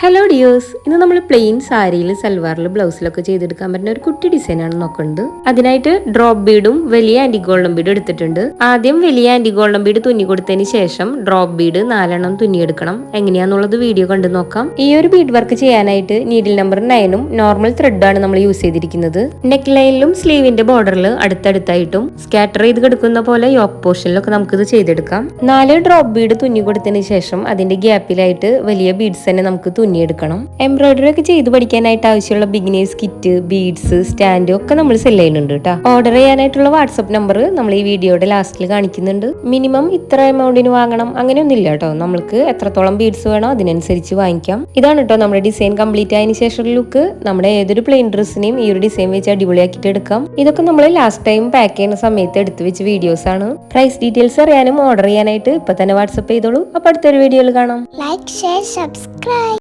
Hello dears, ഇന്ന് നമ്മൾ plain സാരിയിൽ സൽവാറിൽ ബ്ലൗസിലൊക്കെ ചെയ്തെടുക്കാൻ പറ്റുന്ന ഒരു കുട്ടി ഡിസൈനാണ് നോക്കുന്നത്. അതിനായിട്ട് ഡ്രോപ്പ് ബീഡും വലിയ ആന്റി ഗോൾഡൻ ബീഡ് എടുത്തിട്ടുണ്ട്. ആദ്യം വലിയ ആന്റി ഗോൾഡൻ ബീഡ് തുന്നി കൊടുത്തതിന് ശേഷം ഡ്രോപ്പ് ബീഡ് 4 തുന്നിയെടുക്കണം. എങ്ങനെയാന്നുള്ളത് വീഡിയോ കണ്ടു നോക്കാം. ഈ ഒരു ബീഡ് വർക്ക് ചെയ്യാനായിട്ട് നീഡിൽ നമ്പർ 9 നോർമൽ ത്രെഡാണ് നമ്മൾ യൂസ് ചെയ്തിരിക്കുന്നത്. നെക്ക് ലൈനിലും സ്ലീവിന്റെ ബോർഡറിൽ അടുത്തടുത്തായിട്ടും സ്കാറ്റർ ചെയ്ത് കിടക്കുന്ന പോലെ യോക്ക് പോർഷനിലൊക്കെ നമുക്കിത് ചെയ്തെടുക്കാം. 4 ഡ്രോപ്പ് ബീഡ് തുന്നി കൊടുത്തതിന് ശേഷം അതിന്റെ ഗ്യാപ്പിലായിട്ട് വലിയ ബീഡ്സ് തന്നെ നമുക്ക് തുന്നിയെടുക്കണം. എംബ്രോയിഡറി ഒക്കെ ചെയ്ത് പഠിക്കാനായിട്ട് ആവശ്യമുള്ള ബിഗിനേഴ്സ് കിറ്റ്, ബീഡ്സ്, സ്റ്റാൻഡ് ഒക്കെ നമ്മൾ സെല് ചെയ്യുന്നുണ്ട് കേട്ടോ. ഓർഡർ ചെയ്യാനായിട്ടുള്ള വാട്സ്ആപ്പ് നമ്പർ നമ്മൾ ഈ വീഡിയോയുടെ ലാസ്റ്റിൽ കാണിക്കുന്നുണ്ട്. മിനിമം ഇത്ര എമൗണ്ടിന് വാങ്ങണം അങ്ങനെയൊന്നും ഇല്ല കേട്ടോ. നമ്മൾക്ക് എത്രത്തോളം ബീഡ്സ് വേണോ അതിനനുസരിച്ച് വാങ്ങിക്കാം. ഇതാണ് കേട്ടോ നമ്മുടെ ഡിസൈൻ കംപ്ലീറ്റ് ആയതിനു ശേഷം ലുക്ക്. നമ്മുടെ ഏതൊരു പ്ലെയിൻ ഡ്രസ്സിനെയും ഈ ഒരു ഡിസൈൻ വെച്ച് അടിപൊളിയാക്കിയിട്ട് എടുക്കാം. ഇതൊക്കെ നമ്മൾ ലാസ്റ്റ് ടൈം പാക്ക് ചെയ്യുന്ന സമയത്ത് എടുത്തു വെച്ച് വീഡിയോസ് ആണ്. പ്രൈസ് ഡീറ്റെയിൽസ് അറിയാനും ഓർഡർ ചെയ്യാനായിട്ട് ഇപ്പൊ തന്നെ വാട്സ്ആപ്പ് ചെയ്തോളൂ. അപ്പൊ അടുത്തൊരു വീഡിയോയിൽ കാണാം. Like, share, subscribe.